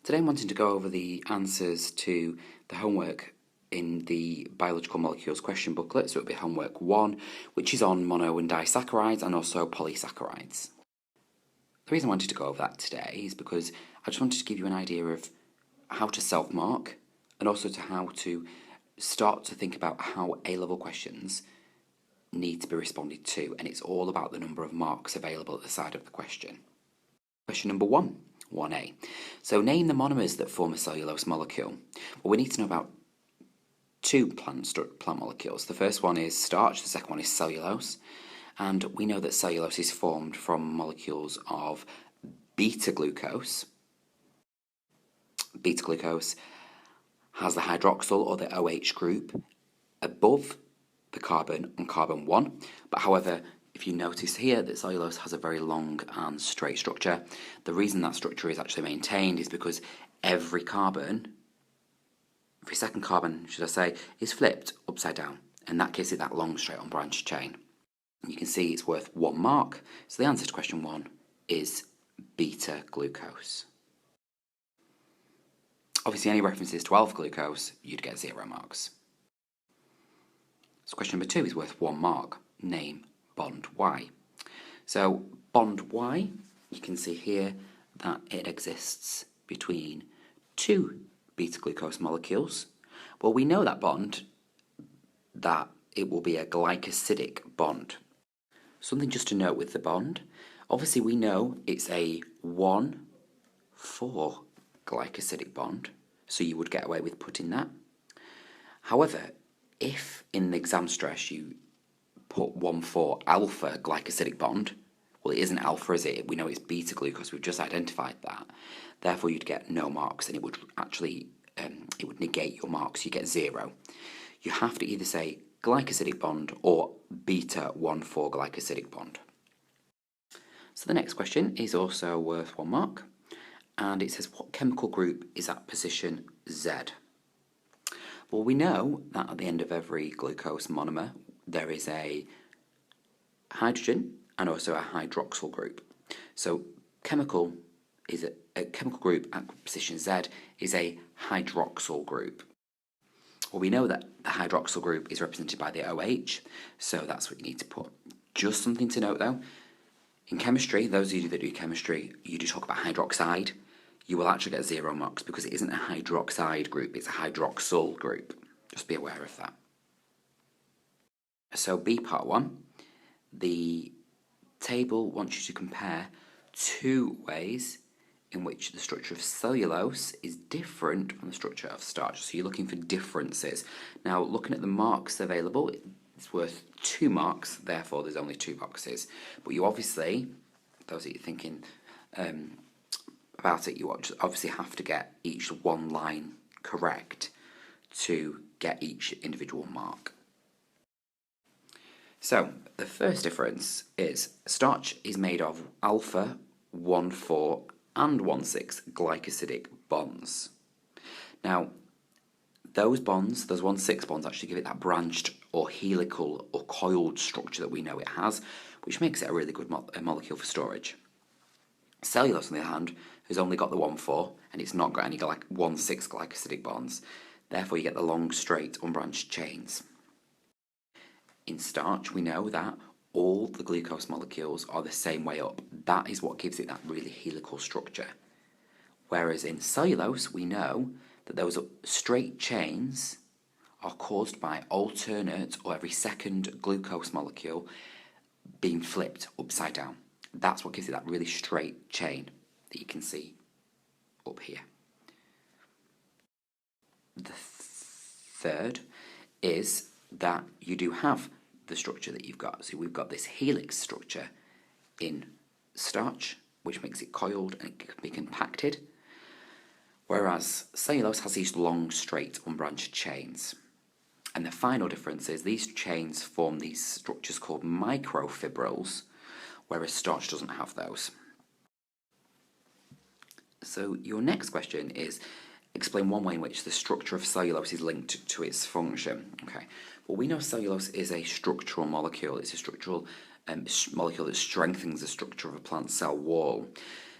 Today I'm wanting to go over the answers to the homework in the biological molecules question booklet. So it'll be homework 1, which is on mono and disaccharides and also polysaccharides. The reason I wanted to go over that today is because I just wanted to give you an idea of how to self-mark and also to how to start to think about how A-level questions need to be responded to, and it's all about the number of marks available at the side of the question. Question number 1, 1A. So name the monomers that form a cellulose molecule. Well, we need to know about two plant molecules. The first one is starch, the second one is cellulose, and we know that cellulose is formed from molecules of beta-glucose. Beta-glucose has the hydroxyl or the OH group above the carbon on carbon 1, but however, if you notice here that cellulose has a very long and straight structure, the reason that structure is actually maintained is because every second carbon, should I say, is flipped upside down, and that gives it that long straight unbranched chain. And you can see it's worth 1 mark, so the answer to question 1 is beta-glucose. Obviously, any references to alpha-glucose, you'd get 0 marks. So question number 2 is worth 1 mark. Name bond Y. So bond Y, you can see here that it exists between 2 beta-glucose molecules. Well, we know that bond, that it will be a glycosidic bond. Something just to note with the bond, obviously we know it's a 1,4 glycosidic bond, so you would get away with putting that. However, if in the exam stress you put 1,4 alpha glycosidic bond, well, it isn't alpha, is it? We know it's beta-glucose, we've just identified that. Therefore, you'd get no marks, and it would actually, it would negate your marks, you get 0. You have to either say glycosidic bond or beta-1,4 glycosidic bond. So the next question is also worth 1 mark, and it says what chemical group is at position Z? Well, we know that at the end of every glucose monomer, there is a hydrogen and also a hydroxyl group. So chemical group at position Z is a hydroxyl group. Well, we know that the hydroxyl group is represented by the OH, so that's what you need to put. Just something to note though, in chemistry, those of you that do chemistry, you do talk about hydroxide, you will actually get 0 marks because it isn't a hydroxide group, it's a hydroxyl group. Just be aware of that. So B part 1, the table wants you to compare 2 ways in which the structure of cellulose is different from the structure of starch. So you're looking for differences. Now, looking at the marks available, it's worth 2 marks, therefore there's only 2 boxes. But you obviously, those of you thinking about it, you obviously have to get each one line correct to get each individual mark. So, the first difference is starch is made of alpha, 1,4 and 1,6 glycosidic bonds. Now, those bonds, those 1,6 bonds, actually give it that branched or helical or coiled structure that we know it has, which makes it a really good molecule for storage. Cellulose, on the other hand, has only got the 1,4 and it's not got any 1,6 glycosidic bonds. Therefore, you get the long, straight, unbranched chains. In starch, we know that all the glucose molecules are the same way up. That is what gives it that really helical structure. Whereas in cellulose, we know that those straight chains are caused by alternate or every second glucose molecule being flipped upside down. That's what gives it that really straight chain that you can see up here. The third is that you do have the structure that you've got. So we've got this helix structure in starch, which makes it coiled and it can be compacted, whereas cellulose has these long, straight, unbranched chains. And the final difference is these chains form these structures called microfibrils, whereas starch doesn't have those. So your next question is, explain one way in which the structure of cellulose is linked to its function. Okay. Well, we know cellulose is a structural molecule. It's a structural molecule that strengthens the structure of a plant cell wall.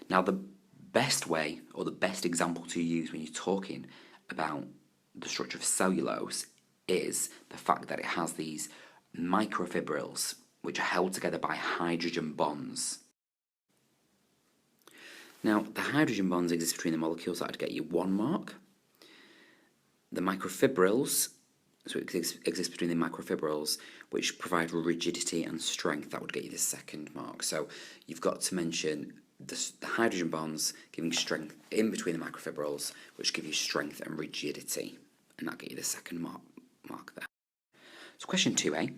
Now, the best way, or the best example to use when you're talking about the structure of cellulose is the fact that it has these microfibrils which are held together by hydrogen bonds. Now, the hydrogen bonds exist between the molecules, that would get you 1 mark. The microfibrils, so it exists between the microfibrils, which provide rigidity and strength, that would get you the 2nd mark. So you've got to mention the hydrogen bonds giving strength in between the microfibrils, which give you strength and rigidity, and that get you the 2nd mark there. So question 2a.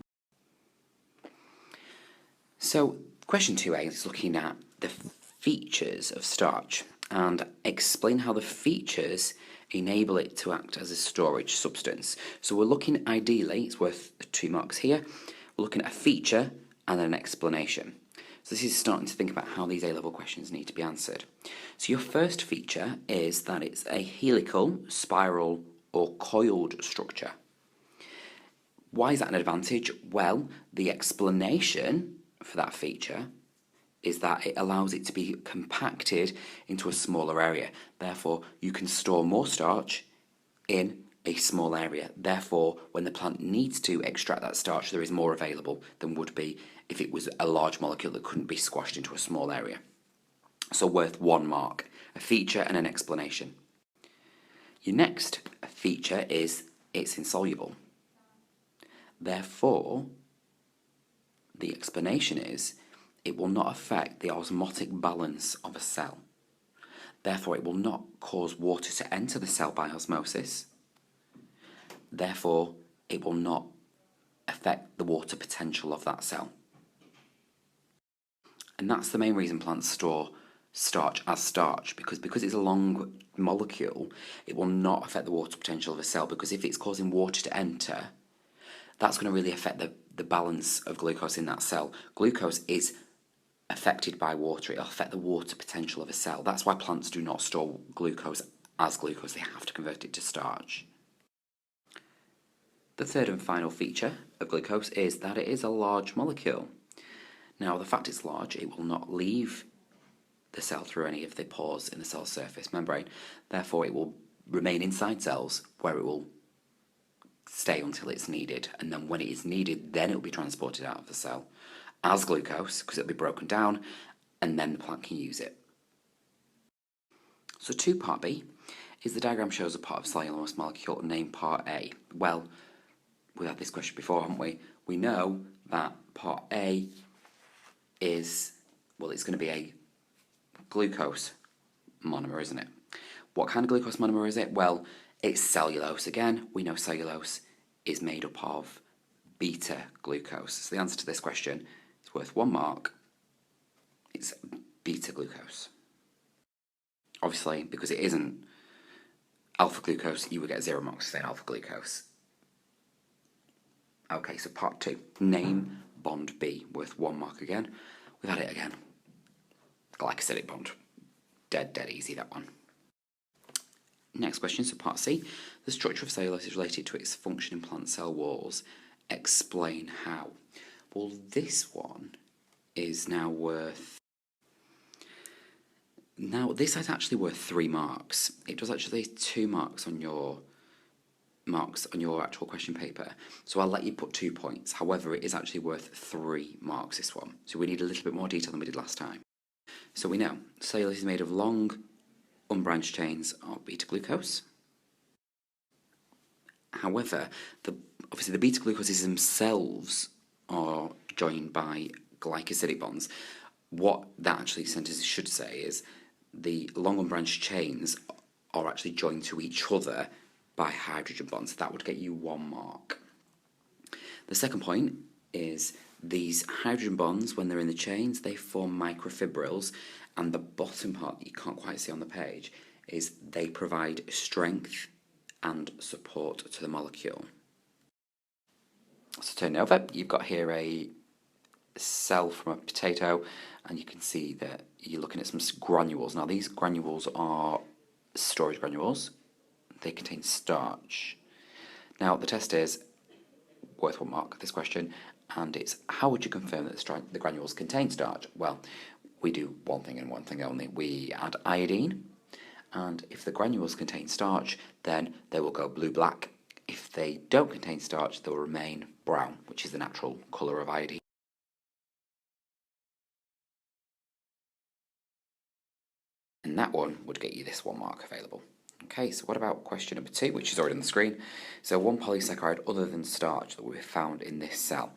So question 2a is looking at the features of starch and explain how the features enable it to act as a storage substance. So we're looking, ideally, it's worth 2 marks here, we're looking at a feature and then an explanation. So this is starting to think about how these A-level questions need to be answered. So your first feature is that it's a helical, spiral, or coiled structure. Why is that an advantage? Well, the explanation for that feature is that it allows it to be compacted into a smaller area. Therefore, you can store more starch in a small area. Therefore, when the plant needs to extract that starch, there is more available than would be if it was a large molecule that couldn't be squashed into a small area. So worth 1 mark, a feature and an explanation. Your next feature is it's insoluble. Therefore, the explanation is it will not affect the osmotic balance of a cell. Therefore, it will not cause water to enter the cell by osmosis. Therefore, it will not affect the water potential of that cell. And that's the main reason plants store starch as starch, because it's a long molecule, it will not affect the water potential of a cell, because if it's causing water to enter, that's going to really affect the balance of glucose in that cell. Glucose is affected by water, it'll affect the water potential of a cell. That's why plants do not store glucose as glucose, they have to convert it to starch. The third and final feature of glucose is that it is a large molecule. Now, the fact it's large, it will not leave the cell through any of the pores in the cell surface membrane. Therefore, it will remain inside cells where it will stay until it's needed. And then when it is needed, then it will be transported out of the cell as glucose, because it'll be broken down, and then the plant can use it. So 2 part B is the diagram shows a part of cellulose molecule named part A. Well, we've had this question before, haven't we? We know that part A is, well, it's going to be a glucose monomer, isn't it? What kind of glucose monomer is it? Well, it's cellulose. Again, we know cellulose is made up of beta glucose. So the answer to this question is worth 1 mark. It's beta glucose. Obviously, because it isn't alpha glucose, you would get 0 marks for saying alpha glucose. Okay, so part 2. Name bond B, worth 1 mark again. We've had it again. Glycosidic bond. Dead easy, that one. Next question, so part C. The structure of cellulose is related to its function in plant cell walls. Explain how. Well, this one is now worth... Now, this is actually worth 3 marks. It does actually 2 marks on your actual question paper. So I'll let you put 2 points. However, it is actually worth 3 marks, this one. So we need a little bit more detail than we did last time. So we know cellulose is made of long, unbranched chains of beta-glucose. However, obviously the beta-glucoses themselves are joined by glycosidic bonds. What that actually sentence should say is the long unbranched chains are actually joined to each other by hydrogen bonds. That would get you 1 mark. The second point is these hydrogen bonds, when they're in the chains, they form microfibrils, and the bottom part that you can't quite see on the page is they provide strength and support to the molecule. So turning over, you've got here a cell from a potato, and you can see that you're looking at some granules. Now these granules are storage granules. They contain starch. Now the test is worth 1 mark, this question, and it's how would you confirm that the granules contain starch? Well, we do one thing and one thing only. We add iodine, and if the granules contain starch, then they will go blue-black. If they don't contain starch, they'll remain brown, which is the natural colour of iodine. And that one would get you this 1 mark available. Okay, so what about question number 2, which is already on the screen? So one polysaccharide other than starch that we found in this cell.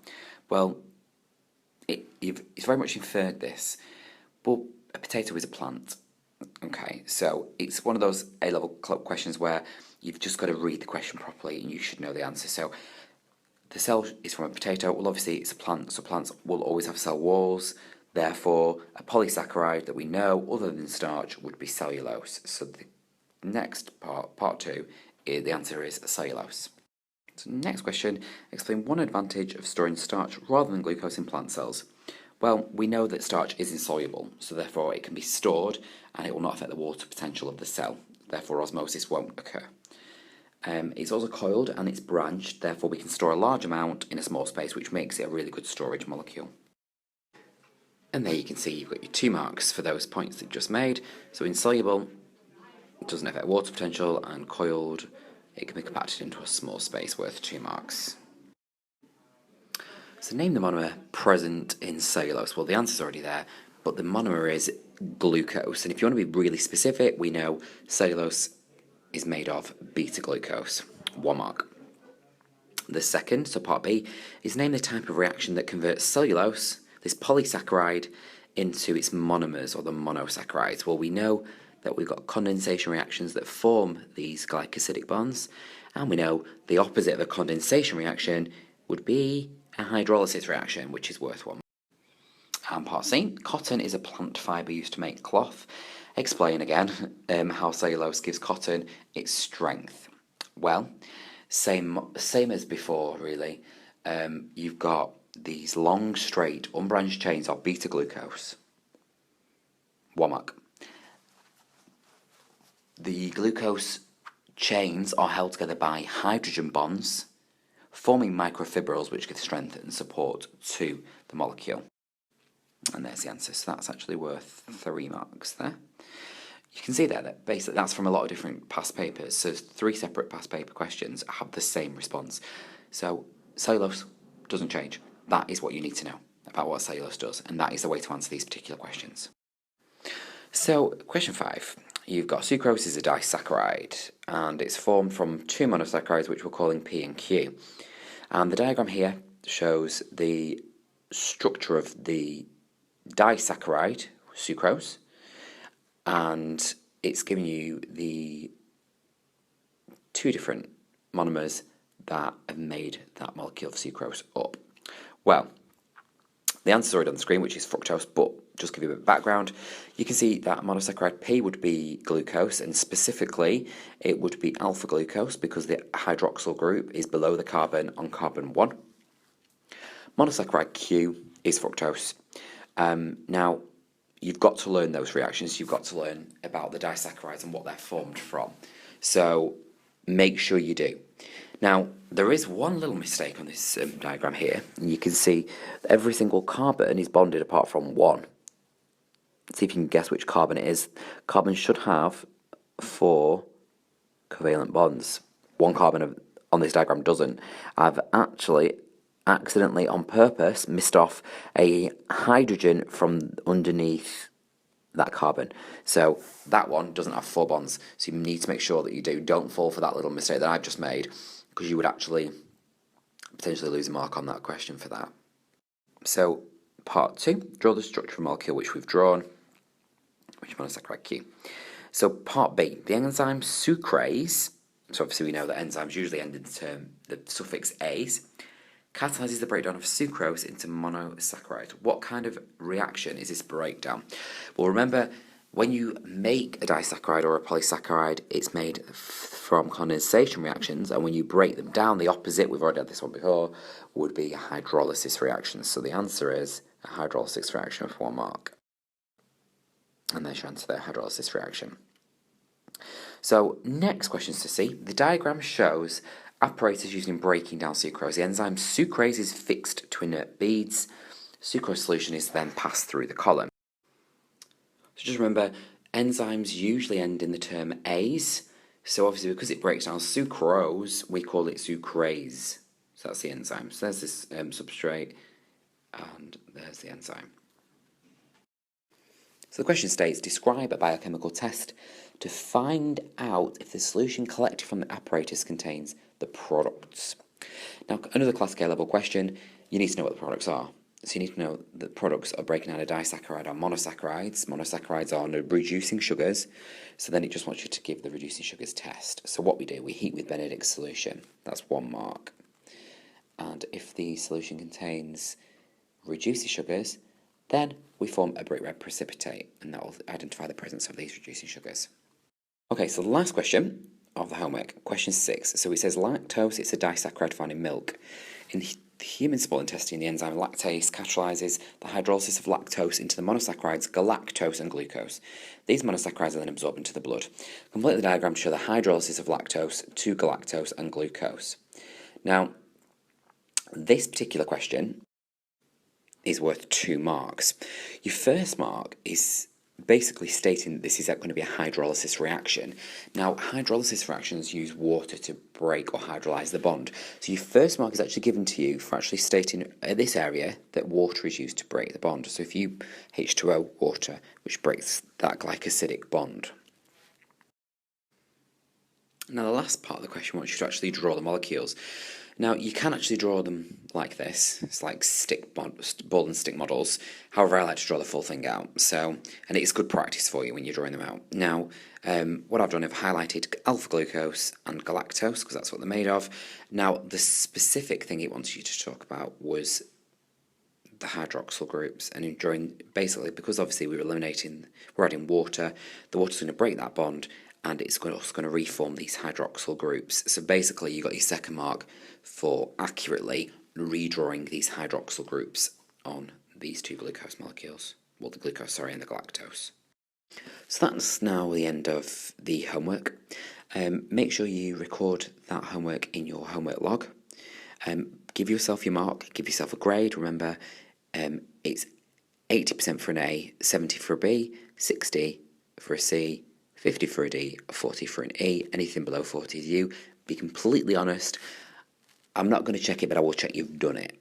Well, it's very much inferred this, but a potato is a plant. Okay, so it's one of those A-level questions where you've just got to read the question properly and you should know the answer. So the cell is from a potato. Well, obviously it's a plant, so plants will always have cell walls. Therefore, a polysaccharide that we know other than starch would be cellulose. So the next part 2, the answer is cellulose. So next question, explain one advantage of storing starch rather than glucose in plant cells. Well, we know that starch is insoluble, so therefore it can be stored and it will not affect the water potential of the cell. Therefore, osmosis won't occur. It's also coiled and it's branched, therefore we can store a large amount in a small space, which makes it a really good storage molecule. And there you can see you've got your 2 marks for those points that you just made. So insoluble, it doesn't affect water potential, and coiled, it can be compacted into a small space, worth 2 marks. So name the monomer present in cellulose. Well, the answer's already there, but the monomer is glucose. And if you want to be really specific, we know cellulose is made of beta-glucose. 1 mark. The second, so part B, is name the type of reaction that converts cellulose, this polysaccharide, into its monomers, or the monosaccharides. Well, we know that we've got condensation reactions that form these glycosidic bonds, and we know the opposite of a condensation reaction would be a hydrolysis reaction, which is worth 1. And part C, cotton is a plant fibre used to make cloth. Explain again how cellulose gives cotton its strength. Well, same as before, really. You've got these long, straight, unbranched chains of beta-glucose. 1 mark. The glucose chains are held together by hydrogen bonds, forming microfibrils which give strength and support to the molecule. And there's the answer. So that's actually worth 3 marks there. You can see there that basically that's from a lot of different past papers. So 3 separate past paper questions have the same response. So cellulose doesn't change. That is what you need to know about what cellulose does, and that is the way to answer these particular questions. So question 5. You've got sucrose is a disaccharide, and it's formed from 2 monosaccharides, which we're calling P and Q. And the diagram here shows the structure of the disaccharide, sucrose, and it's giving you the 2 different monomers that have made that molecule of sucrose up. Well, the answer's already on the screen, which is fructose, but just to give you a bit of background, you can see that monosaccharide P would be glucose, and specifically it would be alpha glucose because the hydroxyl group is below the carbon on carbon 1. Monosaccharide Q is fructose. Now, you've got to learn those reactions. You've got to learn about the disaccharides and what they're formed from. So make sure you do. Now, there is one little mistake on this diagram here. And you can see that every single carbon is bonded apart from 1. See if you can guess which carbon it is. Carbon should have 4 covalent bonds. 1 carbon on this diagram doesn't. I've actually accidentally, on purpose, missed off a hydrogen from underneath that carbon. So that one doesn't have 4 bonds. So you need to make sure that you do. Don't fall for that little mistake that I've just made, because you would actually potentially lose a mark on that question for that. So part 2, draw the structure of a molecule which we've drawn, which monosaccharide Q. So part B, the enzyme sucrase, so obviously we know that enzymes usually end in the suffix ase, catalyzes the breakdown of sucrose into monosaccharide. What kind of reaction is this breakdown? Well, remember, when you make a disaccharide or a polysaccharide, it's made from condensation reactions, and when you break them down, the opposite, we've already had this one before, would be a hydrolysis reaction. So the answer is a hydrolysis reaction of 1 mark. And there's your answer there, hydrolysis reaction. So next questions to see. The diagram shows apparatus used in breaking down sucrose. The enzyme sucrase is fixed to inert beads. Sucrose solution is then passed through the column. So just remember, enzymes usually end in the term ase. So obviously because it breaks down sucrose, we call it sucrase. So that's the enzyme. So there's this substrate, and there's the enzyme. So the question states, describe a biochemical test to find out if the solution collected from the apparatus contains the products. Now, another classic A-level question, you need to know what the products are. So you need to know that products are breaking down a disaccharide or monosaccharides. Monosaccharides are reducing sugars. So then it just wants you to give the reducing sugars test. So what we do, we heat with Benedict's solution. That's 1 mark. And if the solution contains reducing sugars, then we form a brick red precipitate, and that will identify the presence of these reducing sugars. Okay, so the last question of the homework, question 6. So it says lactose, it's a disaccharide found in milk. In the human small intestine, the enzyme lactase catalyzes the hydrolysis of lactose into the monosaccharides galactose and glucose. These monosaccharides are then absorbed into the blood. Complete the diagram to show the hydrolysis of lactose to galactose and glucose. Now, this particular question is worth 2 marks. Your first mark is basically stating that this is going to be a hydrolysis reaction. Now, hydrolysis reactions use water to break or hydrolyze the bond. So your first mark is actually given to you for actually stating at this area that water is used to break the bond. So if you H2O, water, which breaks that glycosidic bond. Now, the last part of the question wants you to actually draw the molecules. Now, you can actually draw them like this. It's like ball and stick models. However, I like to draw the full thing out. So, and it's good practice for you when you're drawing them out. Now, what I've done, I've highlighted alpha glucose and galactose because that's what they're made of. Now, the specific thing it wants you to talk about was the hydroxyl groups, and basically because obviously we're adding water, the water's going to break that bond, and it's also going to reform these hydroxyl groups. So basically you got your second mark for accurately redrawing these hydroxyl groups on these 2 glucose molecules. Well, the glucose, and the galactose. So that's now the end of the homework. Make sure you record that homework in your homework log. Give yourself your mark, give yourself a grade. Remember, it's 80% for an A, 70 for a B, 60 for a C, 50 for a D, 40 for an E. Anything below 40 is U. Be completely honest. I'm not going to check it, but I will check you've done it.